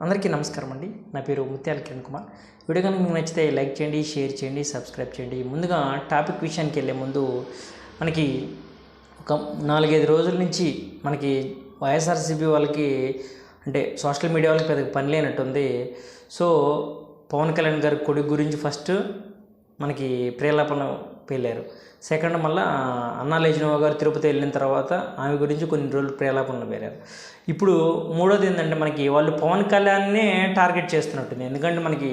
అందరికీ నమస్కారం అండి. నా పేరు ముత్యాల కిరణ్ కుమార్. వీడియో కనుక మీకు నచ్చితే లైక్ చేయండి, షేర్ చేయండి, సబ్స్క్రైబ్ చేయండి. ముందుగా టాపిక్ విషయానికి వెళ్ళే ముందు మనకి ఒక 4-5 రోజుల నుంచి మనకి వైఎస్ఆర్సీపీ వాళ్ళకి అంటే సోషల్ మీడియా వాళ్ళకి పెద్దగా పని లేనట్టుంది. సో పవన్ కళ్యాణ్ గారి కొడుకు గురించి ఫస్ట్ మనకి ప్రేలాపన పేలారు. సెకండ్ మళ్ళీ అన్నా లేచినవ గారు తిరుపతి వెళ్ళిన తర్వాత ఆమె గురించి కొన్ని రోజులు ప్రేలాపనలు పేరారు. ఇప్పుడు మూడోది ఏంటంటే మనకి వాళ్ళు పవన్ కళ్యాణ్నే టార్గెట్ చేస్తున్నట్టుంది. ఎందుకంటే మనకి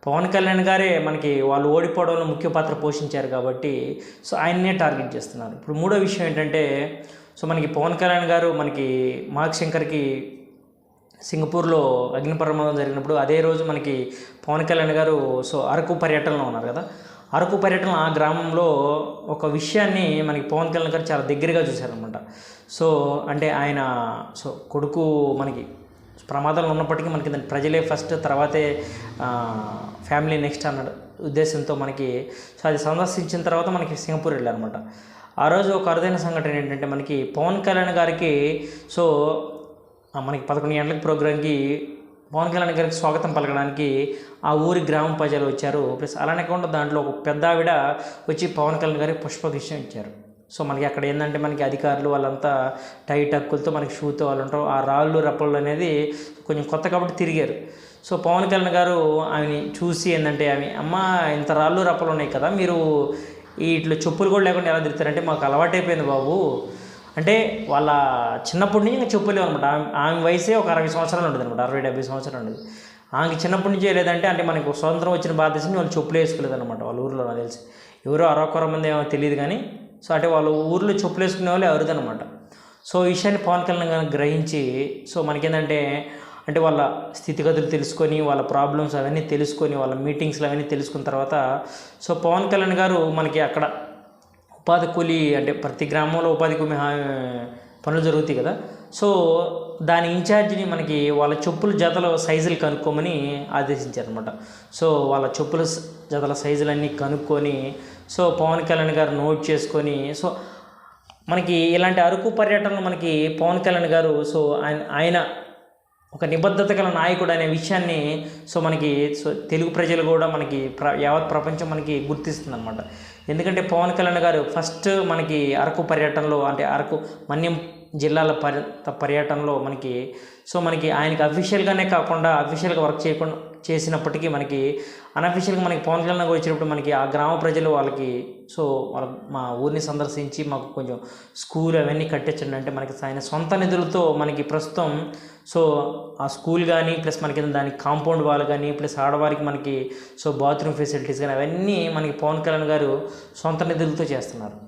పవన్ కళ్యాణ్ గారే మనకి వాళ్ళు ఓడిపోవడంలో ముఖ్య పాత్ర పోషించారు కాబట్టి సో ఆయన్నే టార్గెట్ చేస్తున్నారు. ఇప్పుడు మూడో విషయం ఏంటంటే సో మనకి పవన్ కళ్యాణ్ గారు మనకి మార్క్ శంకర్కి సింగపూర్లో అగ్ని ప్రమాదం జరిగినప్పుడు అదే రోజు మనకి పవన్ కళ్యాణ్ గారు సో అరకు పర్యటనలో ఉన్నారు కదా. అరకు పర్యటన ఆ గ్రామంలో ఒక విషయాన్ని మనకి పవన్ కళ్యాణ్ గారు చాలా దగ్గరగా చూశారనమాట. సో అంటే ఆయన సో కొడుకు మనకి ప్రమాదంలో ఉన్నప్పటికీ మనకి దాని ప్రజలే ఫస్ట్, తర్వాతే ఫ్యామిలీ నెక్స్ట్ అన్న ఉద్దేశంతో మనకి సో అది సందర్శించిన తర్వాత మనకి సింగపూర్ వెళ్ళారనమాట. ఆ రోజు ఒక అరుదైన సంఘటన ఏంటంటే మనకి పవన్ కళ్యాణ్ గారికి సో మనకి 11 గంటలకు ప్రోగ్రాంకి పవన్ కళ్యాణ్ గారికి స్వాగతం పలకడానికి ఆ ఊరి గ్రామ ప్రజలు వచ్చారు. ప్లస్ అలానే కాకుండా దాంట్లో ఒక పెద్ద ఆవిడ వచ్చి పవన్ కళ్యాణ్ గారికి పుష్పగుచ్చం ఇచ్చారు. సో మనకి అక్కడ ఏంటంటే మనకి అధికారులు వాళ్ళంతా టైట్ హక్కులతో మనకి షూతో వాళ్ళు ఉంటారు. ఆ రాళ్ళు రప్పలు అనేది కొంచెం కొత్త కాబట్టి తిరిగారు. సో పవన్ కళ్యాణ్ గారు ఆమెని చూసి ఏంటంటే ఆమె అమ్మ ఇంత రాళ్ళు రప్పలు ఉన్నాయి కదా, మీరు ఇట్లా చెప్పులు కూడా లేకుండా ఎలా తిరుగుతారంటే మాకు అలవాటైపోయింది బాబు. అంటే వాళ్ళ చిన్నప్పటి నుంచి ఇంకా చెప్పులే అనమాట. ఆమె వయసే ఒక 60 సంవత్సరాలు ఉంటుంది అనమాట, 60-70 సంవత్సరాలు ఉంటుంది. ఆమెకి చిన్నప్పటి నుంచి లేదంటే అంటే మనకు స్వతంత్రం వచ్చిన భారతదేశం వాళ్ళు చెప్పులు వేసుకోలేదు అనమాట. వాళ్ళ ఊరిలో నాకు తెలిసి ఎవరో అరకొర మంది ఏమో తెలియదు కానీ సో అంటే వాళ్ళ ఊర్లో చెప్పులు వేసుకునే వాళ్ళు ఎవరిదనమాట. సో ఈ విషయాన్ని పవన్ కళ్యాణ్ గారు గ్రహించి సో మనకేంటంటే అంటే వాళ్ళ స్థితిగతులు తెలుసుకొని వాళ్ళ ప్రాబ్లమ్స్ అవన్నీ తెలుసుకొని వాళ్ళ మీటింగ్స్లు అవన్నీ తెలుసుకున్న తర్వాత సో పవన్ కళ్యాణ్ గారు మనకి అక్కడ ఉపాధి కూలీ అంటే ప్రతి గ్రామంలో ఉపాధి కూలీ పనులు జరుగుతాయి కదా. సో దాని ఇన్ఛార్జిని మనకి వాళ్ళ చెప్పుల జతల సైజులు కనుక్కోమని ఆదేశించారనమాట. సో వాళ్ళ చెప్పుల జతల సైజులన్నీ కనుక్కొని సో పవన్ కళ్యాణ్ గారు నోట్ చేసుకొని సో మనకి ఇలాంటి అరకు పర్యటనలు మనకి పవన్ కళ్యాణ్ గారు సో ఆయన ఒక నిబద్ధత గల నాయకుడు అనే విషయాన్ని సో మనకి సో తెలుగు ప్రజలు కూడా మనకి యావత్ ప్రపంచం మనకి గుర్తిస్తుంది అనమాట. ఎందుకంటే పవన్ కళ్యాణ్ గారు ఫస్ట్ మనకి అరకు పర్యటనలో అంటే అరకు మన్యం జిల్లాల పర్యటనలో మనకి సో మనకి ఆయనకి అఫీషియల్గానే కాకుండా అఫీషియల్గా వర్క్ చేయకుండా చేసినప్పటికీ మనకి అన్అఫీషియల్గా మనకి పవన్ కళ్యాణ్ గారు వచ్చినప్పుడు మనకి ఆ గ్రామ ప్రజలు వాళ్ళకి సో వాళ్ళ మా ఊరిని సందర్శించి మాకు కొంచెం స్కూల్ అవన్నీ కట్టించండి అంటే మనకి ఆయన సొంత నిధులతో మనకి ప్రస్తుతం సో ఆ స్కూల్ కానీ ప్లస్ మనకి దానికి కాంపౌండ్ వాల్ కానీ ప్లస్ ఆడవారికి మనకి సో బాత్రూమ్ ఫెసిలిటీస్ కానీ అవన్నీ మనకి పవన్ కళ్యాణ్ గారు సొంత నిధులతో చేస్తున్నారు.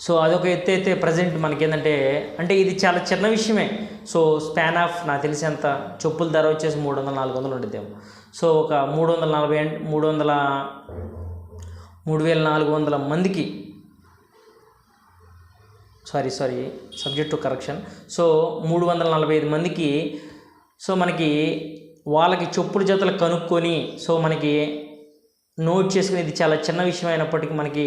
సో అదొక ఎత్తైతే ప్రజెంట్ మనకి ఏంటంటే అంటే ఇది చాలా చిన్న విషయమే. సో స్పాన్ ఆఫ్ నాకు తెలిసేంత చెప్పుల ధర వచ్చేసి 300-400 ఉండిద్దేమో. సో ఒక 3,400 మందికి sorry subject to correction. So 345 మందికి సో మనకి వాళ్ళకి చెప్పుల జతలు కనుక్కొని సో మనకి నోట్ చేసుకునేది చాలా చిన్న విషయం అయినప్పటికీ మనకి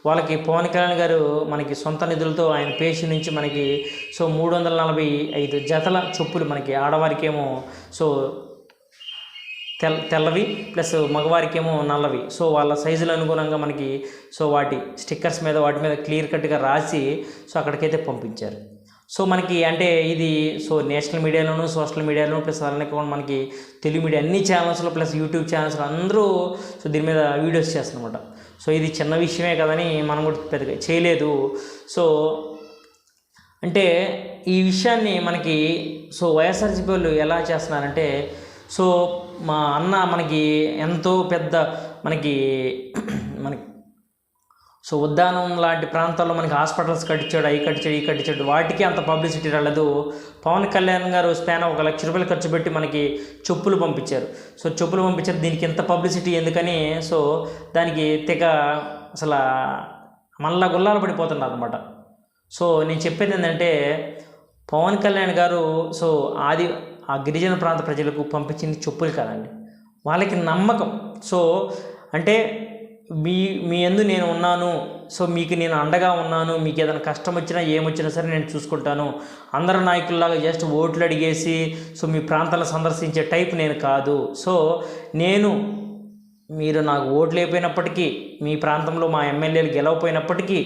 వాళ్ళకి పవన్ కళ్యాణ్ గారు మనకి సొంత నిధులతో ఆయన పేషి నుంచి మనకి సో 345 జతల చెప్పులు మనకి ఆడవారికేమో సో తెల్లవి ప్లస్ మగవారికేమో నల్లవి సో వాళ్ళ సైజులు అనుగుణంగా మనకి సో వాటి స్టిక్కర్స్ మీద వాటి మీద క్లియర్ కట్గా రాసి సో అక్కడికైతే పంపించారు. సో మనకి అంటే ఇది సో నేషనల్ మీడియాలోను సోషల్ మీడియాలోను ప్లస్ అలానే మనకి తెలుగు మీడియా అన్ని ఛానల్స్లో ప్లస్ యూట్యూబ్ ఛానల్స్లో అందరూ సో దీని మీద వీడియోస్ చేస్తున్నమాట. సో ఇది చిన్న విషయమే కదని మనం కూడా పెద్దగా చేయలేదు. సో అంటే ఈ విషయాన్ని మనకి సో వైఎస్ఆర్సీపీ వాళ్ళు ఎలా చేస్తున్నారంటే సో మా అన్న మనకి ఎంతో పెద్ద మనకి సో ఉద్యానం లాంటి ప్రాంతాల్లో మనకి హాస్పిటల్స్ కట్టించాడు వాటికి అంత పబ్లిసిటీ రాలేదు. పవన్ కళ్యాణ్ గారు స్పాన్ ఒక ₹1,00,000 ఖర్చు పెట్టి మనకి చెప్పులు పంపించారు. సో చెప్పులు పంపించారు, దీనికి ఎంత పబ్లిసిటీ ఎందుకని సో దానికి తెగ అసలు మళ్ళా గుల్లాలు పడిపోతున్నారు అనమాట. సో నేను చెప్పేది ఏంటంటే పవన్ కళ్యాణ్ గారు సో ఆ గిరిజన ప్రాంత ప్రజలకు పంపించింది చెప్పులు కాదండి, వాళ్ళకి నమ్మకం. సో అంటే మీ యందు నేను ఉన్నాను సో మీకు నేను అండగా ఉన్నాను, మీకు ఏదైనా కష్టం వచ్చినా ఏమొచ్చినా సరే నేను చూసుకుంటాను, అందరు నాయకుల్లాగా జస్ట్ ఓట్లు అడిగేసి సో మీ ప్రాంతాలను సందర్శించే టైప్ నేను కాదు. సో మీరు నాకు ఓట్లు అయిపోయినప్పటికీ, మీ ప్రాంతంలో మా ఎమ్మెల్యేలు గెలవపోయినప్పటికీ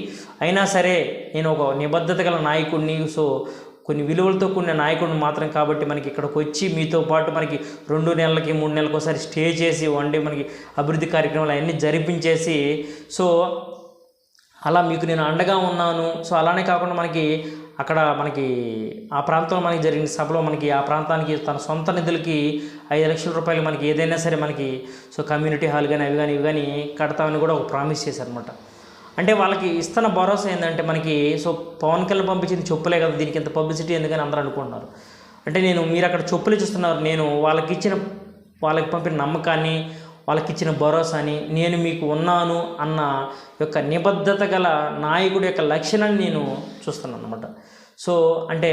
అయినా సరే నేను ఒక నిబద్ధత గల నాయకుడిని, సో కొన్ని విలువలతో కూడిన నాయకుడిని మాత్రం కాబట్టి మనకి ఇక్కడికి వచ్చి మీతో పాటు మనకి 2 నెలలకి 3 నెలలకు ఒకసారి స్టే చేసి వన్ డే మనకి అభివృద్ధి కార్యక్రమాలు అవన్నీ జరిపించేసి సో అలా మీకు నేను అండగా ఉన్నాను. సో అలానే కాకుండా మనకి అక్కడ మనకి ఆ ప్రాంతంలో మనకి జరిగిన సభలో మనకి ఆ ప్రాంతానికి తన సొంత నిధులకి 5 లక్షల రూపాయలు మనకి ఏదైనా సరే మనకి సో కమ్యూనిటీ హాల్ కానీ అవి కానీ ఇవి కానీ కడతామని కూడా ఒక ప్రామిస్ చేశారనమాట. అంటే వాళ్ళకి ఇస్తున్న భరోసా ఏంటంటే మనకి సో పవన్ కళ్యాణ్ పంపించింది చెప్పులే కదా, దీనికి ఇంత పబ్లిసిటీ ఎందుకని అందరూ అనుకుంటున్నారు. అంటే మీరు అక్కడ చెప్పులు చూస్తున్నారు, నేను వాళ్ళకి పంపిన నమ్మకాన్ని, వాళ్ళకి ఇచ్చిన భరోసాని, నేను మీకు ఉన్నాను అన్న యొక్క నిబద్ధత గల నాయకుడి యొక్క లక్షణాన్ని నేను చూస్తున్నాను అనమాట. సో అంటే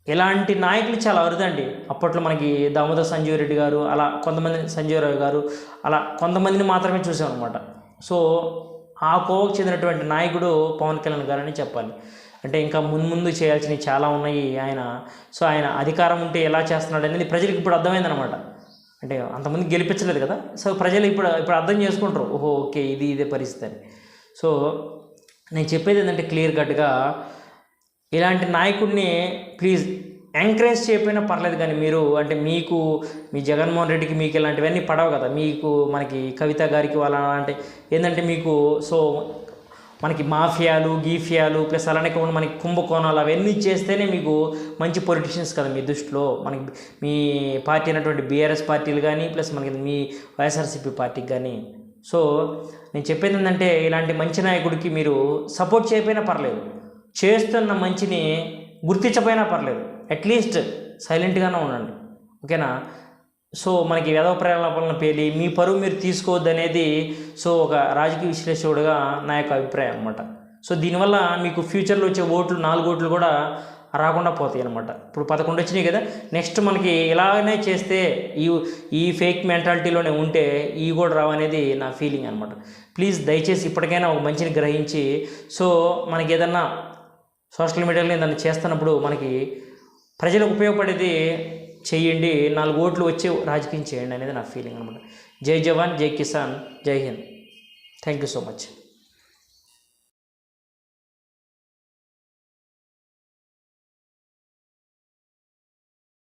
ఇలాంటి నాయకులు చాలా అరుదండి. అప్పట్లో మనకి దామోదర్ సంజీవ్ రెడ్డి గారు, అలా కొంతమంది సంజీవరావు గారు, అలా కొంతమందిని మాత్రమే చూసాం అనమాట. సో ఆ కోవకు చెందినటువంటి నాయకుడు పవన్ కళ్యాణ్ గారని చెప్పాలి. అంటే ఇంకా ముందు చేయాల్సినవి చాలా ఉన్నాయి. ఆయన అధికారం ఉంటే ఎలా చేస్తున్నాడు అనేది ప్రజలకు ఇప్పుడు అర్థమైందనమాట. అంటే అంతమంది గెలిపించలేదు కదా, సో ప్రజలు ఇప్పుడు అర్థం చేసుకుంటారు, ఓహో ఓకే ఇదే పరిస్థితి అని. సో నేను చెప్పేది ఏంటంటే క్లియర్ కట్గా ఇలాంటి నాయకుడిని ప్లీజ్ ఎంకరేజ్ చేయకపోయినా పర్లేదు, కానీ అంటే మీ జగన్మోహన్ రెడ్డికి మీకు ఇలాంటివన్నీ పడవు కదా, మనకి కవిత గారికి వాళ్ళ అంటే ఏంటంటే సో మనకి మాఫియాలు గీఫియాలు ప్లస్ అలానే కాకుండా మనకి కుంభకోణాలు అవన్నీ చేస్తేనే మీకు మంచి పొలిటీషియన్స్ కదా మీ దృష్టిలో. మనకి మీ పార్టీ అయినటువంటి బీఆర్ఎస్ పార్టీలు కానీ ప్లస్ మనకి మీ వైఎస్ఆర్సీపీ పార్టీకి కానీ. సో నేను చెప్పేది ఏంటంటే ఇలాంటి మంచి నాయకుడికి మీరు సపోర్ట్ చేయకపోయినా పర్లేదు, చేస్తున్న మంచిని గుర్తించకపోయినా పర్లేదు, అట్లీస్ట్ సైలెంట్గానే ఉండండి, ఓకేనా. సో మనకి వేదవ ప్రేరణల పేలి మీ పరువు మీరు తీసుకోవద్దు అనేది సో ఒక రాజకీయ విశ్లేషకుడుగా నా యొక్క అభిప్రాయం అనమాట. సో దీనివల్ల మీకు ఫ్యూచర్లో వచ్చే 4 ఓట్లు కూడా రాకుండా పోతాయి అనమాట. ఇప్పుడు 11 వచ్చినాయి కదా, నెక్స్ట్ మనకి ఇలాగనే చేస్తే ఈ ఫేక్ మెంటాలిటీలోనే ఉంటే ఇవి కూడా రావనేది నా ఫీలింగ్ అనమాట. ప్లీజ్ దయచేసి ఇప్పటికైనా ఒక మంచిని గ్రహించి సో మనకి ఏదన్నా సోషల్ మీడియాలో ఏదన్నా చేస్తున్నప్పుడు మనకి ప్రజలకు ఉపయోగపడేది చేయండి, 4 ఓట్లు వచ్చి రాజకీయం చేయండి అనేది నా ఫీలింగ్ అనమాట. జై జవాన్, జై కిసాన్, జై Hind. Thank you so much.